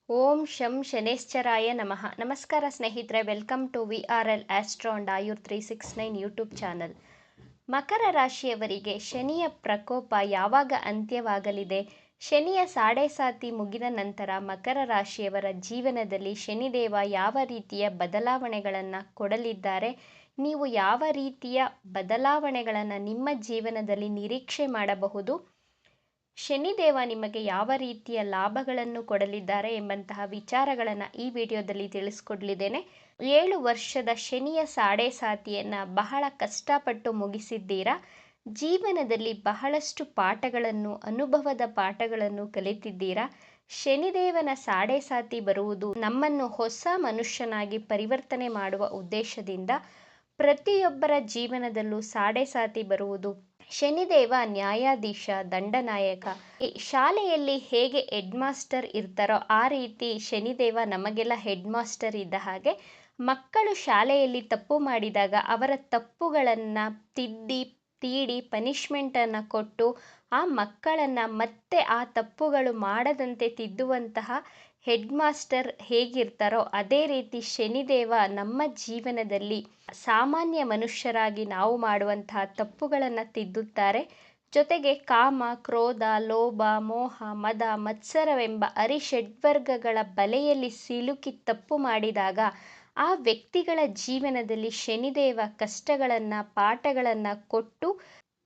ಓಂ ಶಂ ಶನೇಶ್ಚರಾಯ ನಮಃ. ನಮಸ್ಕಾರ ಸ್ನೇಹಿತರೆ, welcome to VRL astro and Ayur 369 YouTube channel. ಮಕರ ರಾಶಿಯವರಿಗೆ ಶನಿಯ ಪ್ರಕೋಪ ಯಾವಾಗ ಅಂತ್ಯವಾಗಲಿದೆ? ಶನಿಯ ಸಾಡೆ ಮುಗಿದ ನಂತರ ಮಕರ ರಾಶಿಯವರ ಜೀವನದಲ್ಲಿ ಶನಿದೇವ ಯಾವ ರೀತಿಯ ಬದಲಾವಣೆಗಳನ್ನು ಕೊಡಲಿದ್ದಾರೆ? ನೀವು ಯಾವ ರೀತಿಯ ಬದಲಾವಣೆಗಳನ್ನು ನಿಮ್ಮ ಜೀವನದಲ್ಲಿ ನಿರೀಕ್ಷೆ ಮಾಡಬಹುದು? ಶನಿದೇವ ನಿಮಗೆ ಯಾವ ರೀತಿಯ ಲಾಭಗಳನ್ನು ಕೊಡಲಿದ್ದಾರೆ ಎಂಬಂತಹ ವಿಚಾರಗಳನ್ನು ಈ ವಿಡಿಯೋದಲ್ಲಿ ತಿಳಿಸ್ಕೊಡ್ಲಿದ್ದೇನೆ. 7 ವರ್ಷದ ಶನಿಯ ಸಾಡೆಸಾತಿಯನ್ನು ಬಹಳ ಕಷ್ಟಪಟ್ಟು ಮುಗಿಸಿದ್ದೀರಾ. ಜೀವನದಲ್ಲಿ ಬಹಳಷ್ಟು ಪಾಠಗಳನ್ನು, ಅನುಭವದ ಪಾಠಗಳನ್ನು ಕಲಿತಿದ್ದೀರಾ. ಶನಿದೇವನ ಸಾಡೆಸಾತಿ ಬರುವುದು ನಮ್ಮನ್ನು ಹೊಸ ಮನುಷ್ಯನಾಗಿ ಪರಿವರ್ತನೆ ಮಾಡುವ ಉದ್ದೇಶದಿಂದ. ಪ್ರತಿಯೊಬ್ಬರ ಜೀವನದಲ್ಲೂ ಸಾಡೆಸಾತಿ ಬರುವುದು. ಶನಿದೇವ ನ್ಯಾಯಾಧೀಶ, ದಂಡನಾಯಕ. ಶಾಲೆಯಲ್ಲಿ ಹೇಗೆ ಹೆಡ್ ಮಾಸ್ಟರ್ ಇರ್ತಾರೋ ಆ ರೀತಿ ಶನಿದೇವ ನಮಗೆಲ್ಲ ಹೆಡ್ ಮಾಸ್ಟರ್ ಇದ್ದ ಹಾಗೆ. ಮಕ್ಕಳು ಶಾಲೆಯಲ್ಲಿ ತಪ್ಪು ಮಾಡಿದಾಗ ಅವರ ತಪ್ಪುಗಳನ್ನು ತಿದ್ದಿ ತೀಡಿ ಪನಿಷ್ಮೆಂಟನ್ನು ಕೊಟ್ಟು ಆ ಮಕ್ಕಳನ್ನು ಮತ್ತೆ ಆ ತಪ್ಪುಗಳು ಮಾಡದಂತೆ ತಿದ್ದುವಂತಹ ಹೆಡ್ ಮಾಸ್ಟರ್ ಹೇಗಿರ್ತಾರೋ ಅದೇ ರೀತಿ ಶನಿದೇವ ನಮ್ಮ ಜೀವನದಲ್ಲಿ ಸಾಮಾನ್ಯ ಮನುಷ್ಯರಾಗಿ ನಾವು ಮಾಡುವಂತಹ ತಪ್ಪುಗಳನ್ನು ತಿದ್ದುತ್ತಾರೆ. ಜೊತೆಗೆ ಕಾಮ, ಕ್ರೋಧ, ಲೋಭ, ಮೋಹ, ಮದ, ಮತ್ಸರವೆಂಬ ಅರಿಷಡ್ವರ್ಗಗಳ ಬಲೆಯಲ್ಲಿ ಸಿಲುಕಿ ತಪ್ಪು ಮಾಡಿದಾಗ ಆ ವ್ಯಕ್ತಿಗಳ ಜೀವನದಲ್ಲಿ ಶನಿದೇವ ಕಷ್ಟಗಳನ್ನು, ಪಾಠಗಳನ್ನು ಕೊಟ್ಟು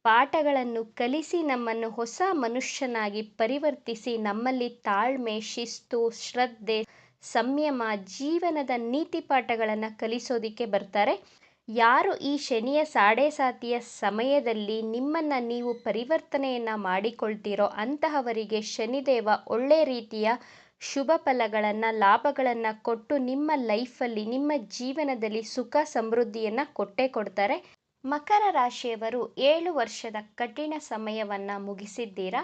ಪಾಠಗಳನ್ನು ಕಲಿಸಿ ನಮ್ಮನ್ನು ಹೊಸ ಮನುಷ್ಯನಾಗಿ ಪರಿವರ್ತಿಸಿ ನಮ್ಮಲ್ಲಿ ತಾಳ್ಮೆ, ಶಿಸ್ತು, ಶ್ರದ್ಧೆ, ಸಂಯಮ, ಜೀವನದ ನೀತಿ ಪಾಠಗಳನ್ನು ಕಲಿಸೋದಿಕ್ಕೆ ಬರ್ತಾರೆ. ಯಾರು ಈ ಶನಿಯ ಸಾಡೆಸಾತಿಯ ಸಮಯದಲ್ಲಿ ನಿಮ್ಮನ್ನು ನೀವು ಪರಿವರ್ತನೆಯನ್ನು ಮಾಡಿಕೊಳ್ತೀರೋ ಅಂತಹವರಿಗೆ ಶನಿದೇವ ಒಳ್ಳೆ ರೀತಿಯ ಶುಭ ಫಲಗಳನ್ನು, ಲಾಭಗಳನ್ನು ಕೊಟ್ಟು ನಿಮ್ಮ ಲೈಫಲ್ಲಿ, ನಿಮ್ಮ ಜೀವನದಲ್ಲಿ ಸುಖ ಸಮೃದ್ಧಿಯನ್ನು ಕೊಟ್ಟೇ ಕೊಡ್ತಾರೆ. ಮಕರ ರಾಶಿಯವರು 7 ವರ್ಷದ ಕಠಿಣ ಸಮಯವನ್ನು ಮುಗಿಸಿದ್ದೀರಾ.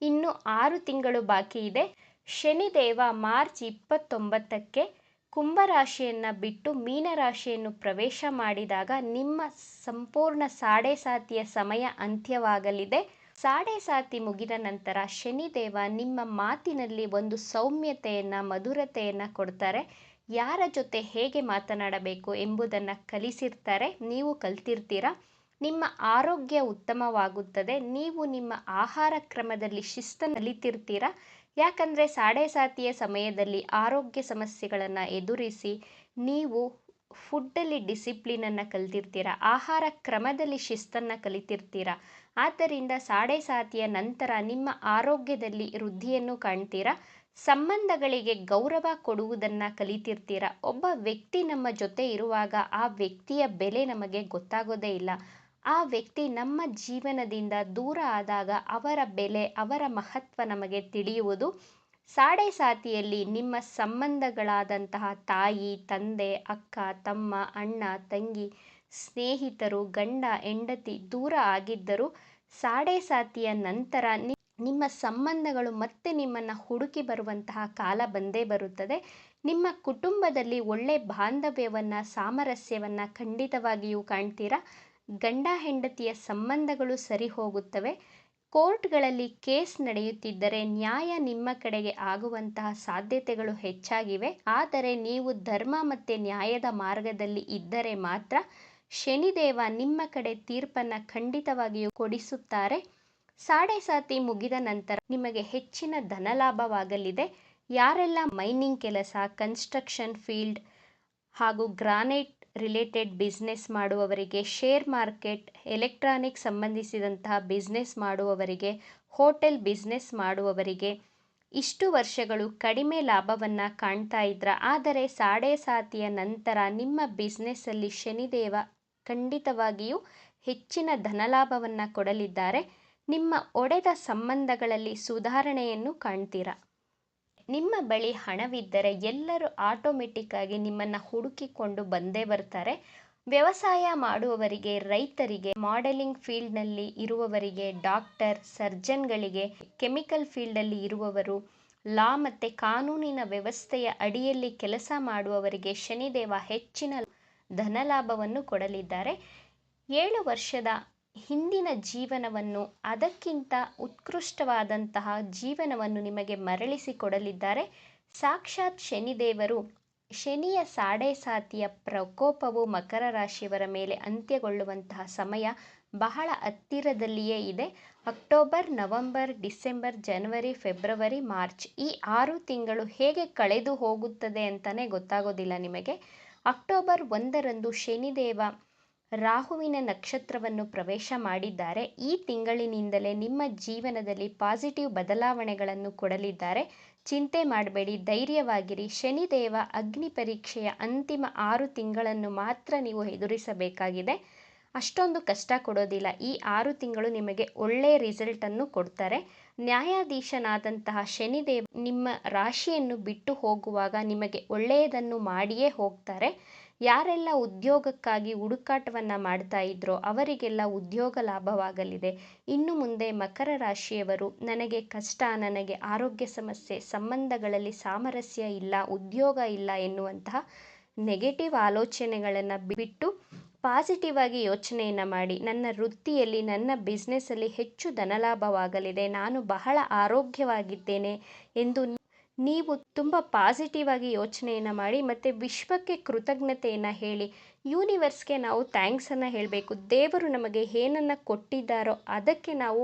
ಇನ್ನು 6 ತಿಂಗಳು ಬಾಕಿ ಇದೆ. ಶನಿದೇವ ಮಾರ್ಚ್ 29ಕ್ಕೆ ಕುಂಭರಾಶಿಯನ್ನು ಬಿಟ್ಟು ಮೀನರಾಶಿಯನ್ನು ಪ್ರವೇಶ ಮಾಡಿದಾಗ ನಿಮ್ಮ ಸಂಪೂರ್ಣ ಸಾಡೆಸಾತಿಯ ಸಮಯ ಅಂತ್ಯವಾಗಲಿದೆ. ಸಾಡೆಸಾತಿ ಮುಗಿದ ನಂತರ ಶನಿದೇವ ನಿಮ್ಮ ಮಾತಿನಲ್ಲಿ ಒಂದು ಸೌಮ್ಯತೆಯನ್ನು, ಮಧುರತೆಯನ್ನು ಕೊಡ್ತಾರೆ. ಯಾರ ಜೊತೆ ಹೇಗೆ ಮಾತನಾಡಬೇಕು ಎಂಬುದನ್ನು ಕಲಿಸಿರ್ತಾರೆ, ನೀವು ಕಲ್ತಿರ್ತೀರ. ನಿಮ್ಮ ಆರೋಗ್ಯ ಉತ್ತಮವಾಗುತ್ತದೆ. ನೀವು ನಿಮ್ಮ ಆಹಾರ ಕ್ರಮದಲ್ಲಿ ಶಿಸ್ತನ್ನು ಕಲಿತಿರ್ತೀರ. ಯಾಕಂದರೆ ಸಾಡೆಸಾತಿಯ ಸಮಯದಲ್ಲಿ ಆರೋಗ್ಯ ಸಮಸ್ಯೆಗಳನ್ನು ಎದುರಿಸಿ ನೀವು ಫುಡ್ಡಲ್ಲಿ ಡಿಸಿಪ್ಲಿನನ್ನು ಕಲ್ತಿರ್ತೀರ, ಆಹಾರ ಕ್ರಮದಲ್ಲಿ ಶಿಸ್ತನ್ನು ಕಲಿತಿರ್ತೀರ. ಆದ್ದರಿಂದ ಸಾಡೆಸಾತಿಯ ನಂತರ ನಿಮ್ಮ ಆರೋಗ್ಯದಲ್ಲಿ ವೃದ್ಧಿಯನ್ನು ಕಾಣ್ತೀರಾ. ಸಂಬಂಧಗಳಿಗೆ ಗೌರವ ಕೊಡುವುದನ್ನು ಕಲಿತಿರ್ತೀರ. ಒಬ್ಬ ವ್ಯಕ್ತಿ ನಮ್ಮ ಜೊತೆ ಇರುವಾಗ ಆ ವ್ಯಕ್ತಿಯ ಬೆಲೆ ನಮಗೆ ಗೊತ್ತಾಗೋದೇ ಇಲ್ಲ. ಆ ವ್ಯಕ್ತಿ ನಮ್ಮ ಜೀವನದಿಂದ ದೂರ ಆದಾಗ ಅವರ ಬೆಲೆ, ಅವರ ಮಹತ್ವ ನಮಗೆ ತಿಳಿಯುವುದು. ಸಾಡೆಸಾತಿಯಲ್ಲಿ ನಿಮ್ಮ ಸಂಬಂಧಗಳಾದಂತಹ ತಾಯಿ, ತಂದೆ, ಅಕ್ಕ, ತಮ್ಮ, ಅಣ್ಣ, ತಂಗಿ, ಸ್ನೇಹಿತರು, ಗಂಡ, ಹೆಂಡತಿ ದೂರ ಆಗಿದ್ದರೂ ಸಾಡೆಸಾತಿಯ ನಂತರ ನಿಮ್ಮ ಸಂಬಂಧಗಳು ಮತ್ತೆ ನಿಮ್ಮನ್ನು ಹುಡುಕಿ ಬರುವಂತಹ ಕಾಲ ಬಂದೇ ಬರುತ್ತದೆ. ನಿಮ್ಮ ಕುಟುಂಬದಲ್ಲಿ ಒಳ್ಳೆ ಬಾಂಧವ್ಯವನ್ನು, ಸಾಮರಸ್ಯವನ್ನು ಖಂಡಿತವಾಗಿಯೂ ಕಾಣ್ತೀರಾ. ಗಂಡ ಹೆಂಡತಿಯ ಸಂಬಂಧಗಳು ಸರಿ ಹೋಗುತ್ತವೆ. ಕೋರ್ಟ್ಗಳಲ್ಲಿ ಕೇಸ್ ನಡೆಯುತ್ತಿದ್ದರೆ ನ್ಯಾಯ ನಿಮ್ಮ ಕಡೆಗೆ ಆಗುವಂತಹ ಸಾಧ್ಯತೆಗಳು ಹೆಚ್ಚಾಗಿವೆ. ಆದರೆ ನೀವು ಧರ್ಮ ಮತ್ತು ನ್ಯಾಯದ ಮಾರ್ಗದಲ್ಲಿ ಇದ್ದರೆ ಮಾತ್ರ ಶನಿದೇವ ನಿಮ್ಮ ಕಡೆ ತೀರ್ಪನ್ನು ಖಂಡಿತವಾಗಿಯೂ ಕೊಡಿಸುತ್ತಾರೆ. ಸಾಡೆಸಾತಿ ಮುಗಿದ ನಂತರ ನಿಮಗೆ ಹೆಚ್ಚಿನ ಧನಲಾಭವಾಗಲಿದೆ. ಯಾರೆಲ್ಲ ಮೈನಿಂಗ್ ಕೆಲಸ, ಕನ್ಸ್ಟ್ರಕ್ಷನ್ ಫೀಲ್ಡ್ ಹಾಗೂ ಗ್ರಾನೈಟ್ ರಿಲೇಟೆಡ್ ಬಿಸ್ನೆಸ್ ಮಾಡುವವರಿಗೆ, ಶೇರ್ ಮಾರ್ಕೆಟ್, ಎಲೆಕ್ಟ್ರಾನಿಕ್ ಸಂಬಂಧಿಸಿದಂತಹ ಬಿಸ್ನೆಸ್ ಮಾಡುವವರಿಗೆ, ಹೋಟೆಲ್ ಬಿಸ್ನೆಸ್ ಮಾಡುವವರಿಗೆ ಇಷ್ಟು ವರ್ಷಗಳು ಕಡಿಮೆ ಲಾಭವನ್ನು ಕಾಣ್ತಾ ಇದ್ರ. ಆದರೆ ಸಾಡೆಸಾತಿಯ ನಂತರ ನಿಮ್ಮ ಬಿಸ್ನೆಸ್ಸಲ್ಲಿ ಶನಿದೇವ ಖಂಡಿತವಾಗಿಯೂ ಹೆಚ್ಚಿನ ಧನಲಾಭವನ್ನು ಕೊಡಲಿದ್ದಾರೆ. ನಿಮ್ಮ ಒಡೆದ ಸಂಬಂಧಗಳಲ್ಲಿ ಸುಧಾರಣೆಯನ್ನು ಕಾಣ್ತೀರಾ. ನಿಮ್ಮ ಬಳಿ ಹಣವಿದ್ದರೆ ಎಲ್ಲರೂ ಆಟೋಮೆಟಿಕ್ ಆಗಿ ನಿಮ್ಮನ್ನು ಹುಡುಕಿಕೊಂಡು ಬಂದೇ ಬರ್ತಾರೆ. ವ್ಯವಸಾಯ ಮಾಡುವವರಿಗೆ, ರೈತರಿಗೆ, ಮಾಡೆಲಿಂಗ್ ಫೀಲ್ಡ್ನಲ್ಲಿ ಇರುವವರಿಗೆ, ಡಾಕ್ಟರ್, ಸರ್ಜನ್ಗಳಿಗೆ, ಕೆಮಿಕಲ್ ಫೀಲ್ಡಲ್ಲಿ ಇರುವವರು, ಲಾ ಮತ್ತು ಕಾನೂನಿನ ವ್ಯವಸ್ಥೆಯ ಅಡಿಯಲ್ಲಿ ಕೆಲಸ ಮಾಡುವವರಿಗೆ ಶನಿದೇವ ಹೆಚ್ಚಿನ ಧನಲಾಭವನ್ನು ಕೊಡಲಿದ್ದಾರೆ. 7 ವರ್ಷದ ಹಿಂದಿನ ಜೀವನವನ್ನು, ಅದಕ್ಕಿಂತ ಉತ್ಕೃಷ್ಟವಾದಂತಹ ಜೀವನವನ್ನು ನಿಮಗೆ ಮರಳಿಸಿ ಕೊಡಲಿದ್ದಾರೆ. ಸಾಕ್ಷಾತ್ ಶನಿದೇವರು ಶನಿಯ ಸಾಡೆ ಸಾತಿಯ ಪ್ರಕೋಪವು ಮಕರ ರಾಶಿಯವರ ಮೇಲೆ ಅಂತ್ಯಗೊಳ್ಳುವಂತಹ ಸಮಯ ಬಹಳ ಹತ್ತಿರದಲ್ಲಿಯೇ ಇದೆ. ಅಕ್ಟೋಬರ್, ನವೆಂಬರ್, ಡಿಸೆಂಬರ್, ಜನವರಿ, ಫೆಬ್ರವರಿ, ಮಾರ್ಚ್ ಈ 6 ತಿಂಗಳು ಹೇಗೆ ಕಳೆದು ಹೋಗುತ್ತದೆ ಅಂತಲೇ ಗೊತ್ತಾಗೋದಿಲ್ಲ ನಿಮಗೆ. ಅಕ್ಟೋಬರ್ 1ರಂದು ಶನಿದೇವ ರಾಹುವಿನ ನಕ್ಷತ್ರವನ್ನು ಪ್ರವೇಶ ಮಾಡಿದ್ದಾರೆ. ಈ ತಿಂಗಳಿನಿಂದಲೇ ನಿಮ್ಮ ಜೀವನದಲ್ಲಿ ಪಾಸಿಟಿವ್ ಬದಲಾವಣೆಗಳನ್ನು ಕೊಡಲಿದ್ದಾರೆ. ಚಿಂತೆ ಮಾಡಬೇಡಿ, ಧೈರ್ಯವಾಗಿರಿ. ಶನಿದೇವ ಅಗ್ನಿ ಪರೀಕ್ಷೆಯ ಅಂತಿಮ 6 ತಿಂಗಳನ್ನು ಮಾತ್ರ ನೀವು ಎದುರಿಸಬೇಕಾಗಿದೆ. ಅಷ್ಟೊಂದು ಕಷ್ಟ ಕೊಡೋದಿಲ್ಲ. ಈ 6 ತಿಂಗಳು ನಿಮಗೆ ಒಳ್ಳೆಯ ರಿಸಲ್ಟನ್ನು ಕೊಡ್ತಾರೆ. ನ್ಯಾಯಾಧೀಶನಾದಂತಹ ಶನಿದೇವ ನಿಮ್ಮ ರಾಶಿಯನ್ನು ಬಿಟ್ಟು ಹೋಗುವಾಗ ನಿಮಗೆ ಒಳ್ಳೆಯದನ್ನು ಮಾಡಿಯೇ ಹೋಗ್ತಾರೆ. ಯಾರೆಲ್ಲ ಉದ್ಯೋಗಕ್ಕಾಗಿ ಹುಡುಕಾಟವನ್ನು ಮಾಡ್ತಾ ಇದ್ರೋ ಅವರಿಗೆಲ್ಲ ಉದ್ಯೋಗ ಲಾಭವಾಗಲಿದೆ. ಇನ್ನು ಮುಂದೆ ಮಕರ ರಾಶಿಯವರು ನನಗೆ ಕಷ್ಟ, ನನಗೆ ಆರೋಗ್ಯ ಸಮಸ್ಯೆ, ಸಂಬಂಧಗಳಲ್ಲಿ ಸಾಮರಸ್ಯ ಇಲ್ಲ, ಉದ್ಯೋಗ ಇಲ್ಲ ಎನ್ನುವಂತಹ ನೆಗೆಟಿವ್ ಆಲೋಚನೆಗಳನ್ನು ಬಿಟ್ಟು ಪಾಸಿಟಿವ್ ಆಗಿ ಯೋಚನೆಯನ್ನು ಮಾಡಿ, ನನ್ನ ವೃತ್ತಿಯಲ್ಲಿ, ನನ್ನ ಬಿಸ್ನೆಸ್ಸಲ್ಲಿ ಹೆಚ್ಚು ಧನಲಾಭವಾಗಲಿದೆ, ನಾನು ಬಹಳ ಆರೋಗ್ಯವಾಗಿದ್ದೇನೆ ಎಂದು ನೀವು ತುಂಬ ಪಾಸಿಟಿವ್ ಆಗಿ ಯೋಚನೆಯನ್ನು ಮಾಡಿ ಮತ್ತು ವಿಶ್ವಕ್ಕೆ ಕೃತಜ್ಞತೆಯನ್ನು ಹೇಳಿ. ಯೂನಿವರ್ಸ್ಗೆ ನಾವು ಥ್ಯಾಂಕ್ಸನ್ನು ಹೇಳಬೇಕು. ದೇವರು ನಮಗೆ ಏನನ್ನು ಕೊಟ್ಟಿದ್ದಾರೋ ಅದಕ್ಕೆ ನಾವು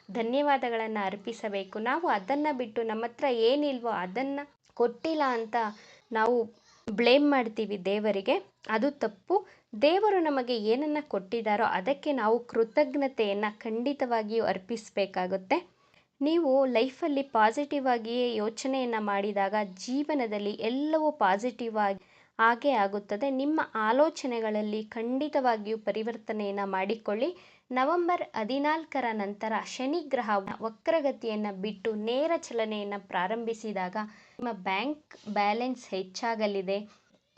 ಧನ್ಯವಾದಗಳನ್ನು ಅರ್ಪಿಸಬೇಕು. ನಾವು ಅದನ್ನು ಬಿಟ್ಟು ನಮ್ಮ ಹತ್ರ ಏನಿಲ್ವೋ ಅದನ್ನು ಕೊಟ್ಟಿಲ್ಲ ಅಂತ ನಾವು ಬ್ಲೇಮ್ ಮಾಡ್ತೀವಿ ದೇವರಿಗೆ, ಅದು ತಪ್ಪು. ದೇವರು ನಮಗೆ ಏನನ್ನು ಕೊಟ್ಟಿದ್ದಾರೋ ಅದಕ್ಕೆ ನಾವು ಕೃತಜ್ಞತೆಯನ್ನು ಖಂಡಿತವಾಗಿಯೂ ಅರ್ಪಿಸಬೇಕಾಗುತ್ತೆ. ನೀವು ಲೈಫಲ್ಲಿ ಪಾಸಿಟಿವ್ ಆಗಿಯೇ ಯೋಚನೆಯನ್ನು ಮಾಡಿದಾಗ ಜೀವನದಲ್ಲಿ ಎಲ್ಲವೂ ಪಾಸಿಟಿವ್ ಆಗೇ ಆಗುತ್ತದೆ. ನಿಮ್ಮ ಆಲೋಚನೆಗಳಲ್ಲಿ ಖಂಡಿತವಾಗಿಯೂ ಪರಿವರ್ತನೆಯನ್ನು ಮಾಡಿಕೊಳ್ಳಿ. ನವೆಂಬರ್ 14ರ ನಂತರ ಶನಿ ಗ್ರಹ ವಕ್ರಗತಿಯನ್ನು ಬಿಟ್ಟು ನೇರ ಚಲನೆಯನ್ನು ಪ್ರಾರಂಭಿಸಿದಾಗ ನಿಮ್ಮ ಬ್ಯಾಂಕ್ ಬ್ಯಾಲೆನ್ಸ್ ಹೆಚ್ಚಾಗಲಿದೆ.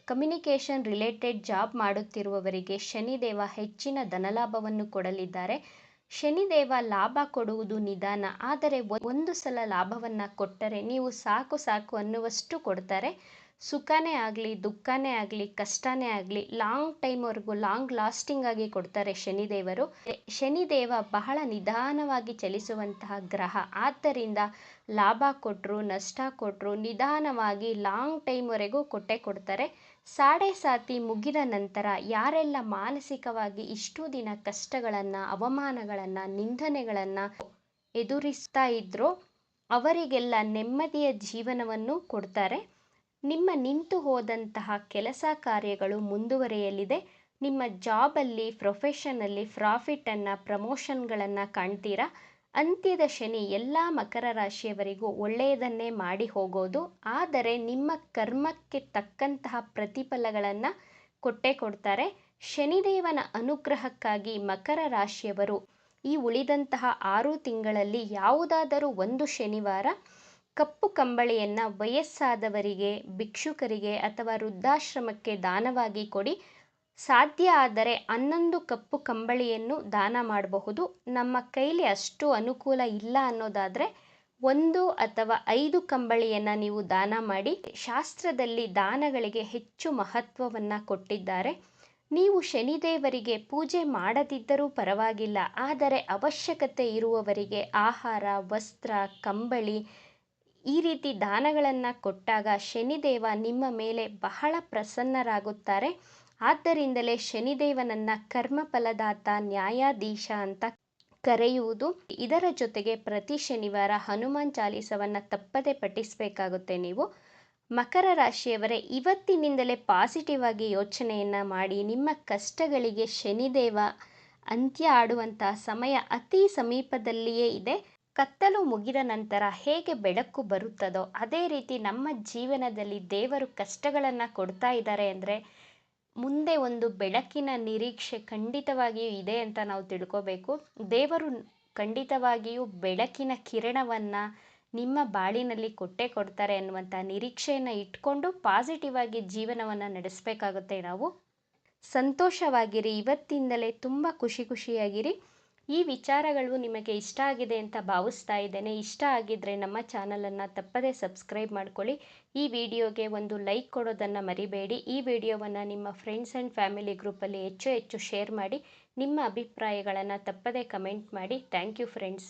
ಕಮ್ಯುನಿಕೇಷನ್ ರಿಲೇಟೆಡ್ ಜಾಬ್ ಮಾಡುತ್ತಿರುವವರಿಗೆ ಶನಿದೇವ ಹೆಚ್ಚಿನ ಧನಲಾಭವನ್ನು ಕೊಡಲಿದ್ದಾರೆ. ಶನಿದೇವ ಲಾಭ ಕೊಡುವುದು ನಿಧಾನ, ಆದರೆ ಒಂದು ಸಲ ಲಾಭವನ್ನು ಕೊಟ್ಟರೆ ನೀವು ಸಾಕು ಸಾಕು ಅನ್ನುವಷ್ಟು ಕೊಡ್ತಾರೆ. ಸುಖನೇ ಆಗಲಿ, ದುಃಖನೇ ಆಗಲಿ, ಕಷ್ಟನೇ ಆಗಲಿ ಲಾಂಗ್ ಟೈಮ್ವರೆಗೂ ಲಾಂಗ್ ಲಾಸ್ಟಿಂಗ್ ಆಗಿ ಕೊಡ್ತಾರೆ ಶನಿದೇವರು. ಶನಿದೇವ ಬಹಳ ನಿಧಾನವಾಗಿ ಚಲಿಸುವಂತಹ ಗ್ರಹ. ಆದ್ದರಿಂದ ಲಾಭ ಕೊಟ್ಟರು, ನಷ್ಟ ಕೊಟ್ಟರು ನಿಧಾನವಾಗಿ ಲಾಂಗ್ ಟೈಮ್ವರೆಗೂ ಕೊಡ್ತಾರೆ. ಸಾಡೆ ಸಾತಿ ಮುಗಿದ ನಂತರ ಯಾರೆಲ್ಲ ಮಾನಸಿಕವಾಗಿ ಇಷ್ಟೂ ದಿನ ಕಷ್ಟಗಳನ್ನು, ಅವಮಾನಗಳನ್ನು, ನಿಂದನೆಗಳನ್ನು ಎದುರಿಸ್ತಾ ಇದ್ರೋ ಅವರಿಗೆಲ್ಲ ನೆಮ್ಮದಿಯ ಜೀವನವನ್ನು ಕೊಡ್ತಾರೆ. ನಿಮ್ಮ ನಿಂತು ಹೋದಂತಹ ಕೆಲಸ ಕಾರ್ಯಗಳು ಮುಂದುವರಿಯಲಿದೆ. ನಿಮ್ಮ ಜಾಬಲ್ಲಿ, ಪ್ರೊಫೆಷನಲ್ಲಿ ಪ್ರಾಫಿಟನ್ನು, ಪ್ರಮೋಷನ್ಗಳನ್ನು ಕಾಣ್ತೀರಾ. ಅಂತ್ಯದ ಶನಿ ಎಲ್ಲ ಮಕರ ರಾಶಿಯವರಿಗೂ ಒಳ್ಳೆಯದನ್ನೇ ಮಾಡಿ ಹೋಗೋದು, ಆದರೆ ನಿಮ್ಮ ಕರ್ಮಕ್ಕೆ ತಕ್ಕಂತಹ ಪ್ರತಿಫಲಗಳನ್ನು ಕೊಡ್ತಾರೆ. ಶನಿದೇವನ ಅನುಗ್ರಹಕ್ಕಾಗಿ ಮಕರ ರಾಶಿಯವರು ಈ ಉಳಿದಂತಹ 6 ತಿಂಗಳಲ್ಲಿ ಯಾವುದಾದರೂ ಒಂದು ಶನಿವಾರ ಕಪ್ಪು ಕಂಬಳಿಯನ್ನು ವಯಸ್ಸಾದವರಿಗೆ, ಭಿಕ್ಷುಕರಿಗೆ ಅಥವಾ ವೃದ್ಧಾಶ್ರಮಕ್ಕೆ ದಾನವಾಗಿ ಕೊಡಿ. ಸಾಧ್ಯ ಆದರೆ 11 ಕಪ್ಪು ಕಂಬಳಿಯನ್ನು ದಾನ ಮಾಡಬಹುದು. ನಮ್ಮ ಕೈಲಿ ಅಷ್ಟು ಅನುಕೂಲ ಇಲ್ಲ ಅನ್ನೋದಾದರೆ 1 ಅಥವಾ 5 ಕಂಬಳಿಯನ್ನು ನೀವು ದಾನ ಮಾಡಿ. ಶಾಸ್ತ್ರದಲ್ಲಿ ದಾನಗಳಿಗೆ ಹೆಚ್ಚು ಮಹತ್ವವನ್ನು ಕೊಟ್ಟಿದ್ದಾರೆ. ನೀವು ಶನಿದೇವರಿಗೆ ಪೂಜೆ ಮಾಡದಿದ್ದರೂ ಪರವಾಗಿಲ್ಲ, ಆದರೆ ಅವಶ್ಯಕತೆ ಇರುವವರಿಗೆ ಆಹಾರ, ವಸ್ತ್ರ, ಕಂಬಳಿ ಈ ರೀತಿ ದಾನಗಳನ್ನು ಕೊಟ್ಟಾಗ ಶನಿದೇವ ನಿಮ್ಮ ಮೇಲೆ ಬಹಳ ಪ್ರಸನ್ನರಾಗುತ್ತಾರೆ. ಆದ್ದರಿಂದಲೇ ಶನಿದೇವನನ್ನು ಕರ್ಮಫಲದಾತ, ನ್ಯಾಯಾಧೀಶ ಅಂತ ಕರೆಯುವುದು. ಇದರ ಜೊತೆಗೆ ಪ್ರತಿ ಶನಿವಾರ ಹನುಮಾನ್ ಚಾಲೀಸವನ್ನು ತಪ್ಪದೆ ಪಠಿಸಬೇಕಾಗುತ್ತೆ ನೀವು. ಮಕರ ರಾಶಿಯವರೇ, ಇವತ್ತಿನಿಂದಲೇ ಪಾಸಿಟಿವ್ ಆಗಿ ಯೋಚನೆಯನ್ನು ಮಾಡಿ. ನಿಮ್ಮ ಕಷ್ಟಗಳಿಗೆ ಶನಿದೇವ ಅಂತ್ಯ ಆಡುವಂತಹ ಸಮಯ ಅತಿ ಸಮೀಪದಲ್ಲಿಯೇ ಇದೆ. ಕತ್ತಲು ಮುಗಿದ ನಂತರ ಹೇಗೆ ಬೆಳಕು ಬರುತ್ತದೋ ಅದೇ ರೀತಿ ನಮ್ಮ ಜೀವನದಲ್ಲಿ ದೇವರು ಕಷ್ಟಗಳನ್ನು ಕೊಡ್ತಾ ಇದ್ದಾರೆ ಅಂದರೆ ಮುಂದೆ ಒಂದು ಬೆಳಕಿನ ನಿರೀಕ್ಷೆ ಖಂಡಿತವಾಗಿಯೂ ಇದೆ ಅಂತ ನಾವು ತಿಳ್ಕೋಬೇಕು. ದೇವರು ಖಂಡಿತವಾಗಿಯೂ ಬೆಳಕಿನ ಕಿರಣವನ್ನು ನಿಮ್ಮ ಬಾಳಿನಲ್ಲಿ ಕೊಡ್ತಾರೆ ಅನ್ನುವಂಥ ನಿರೀಕ್ಷೆಯನ್ನು ಇಟ್ಕೊಂಡು ಪಾಸಿಟಿವ್ ಆಗಿ ಜೀವನವನ್ನು ನಡೆಸಬೇಕಾಗುತ್ತೆ. ನಾವು ಸಂತೋಷವಾಗಿರಿ, ಇವತ್ತಿಂದಲೇ ತುಂಬ ಖುಷಿಯಾಗಿರಿ. ಈ ವಿಚಾರಗಳು ನಿಮಗೆ ಇಷ್ಟ ಆಗಿದೆ ಅಂತ ಭಾವಿಸ್ತಾ ಇದ್ದೇನೆ. ಇಷ್ಟ ಆಗಿದ್ದರೆ ನಮ್ಮ ಚಾನಲನ್ನು ತಪ್ಪದೇ ಸಬ್ಸ್ಕ್ರೈಬ್ ಮಾಡ್ಕೊಳ್ಳಿ. ಈ ವಿಡಿಯೋಗೆ ಒಂದು ಲೈಕ್ ಕೊಡೋದನ್ನು ಮರಿಬೇಡಿ. ಈ ವಿಡಿಯೋವನ್ನು ನಿಮ್ಮ ಫ್ರೆಂಡ್ಸ್ ಆ್ಯಂಡ್ ಫ್ಯಾಮಿಲಿ ಗ್ರೂಪಲ್ಲಿ ಹೆಚ್ಚು ಶೇರ್ ಮಾಡಿ. ನಿಮ್ಮ ಅಭಿಪ್ರಾಯಗಳನ್ನು ತಪ್ಪದೇ ಕಮೆಂಟ್ ಮಾಡಿ. Thank you friends.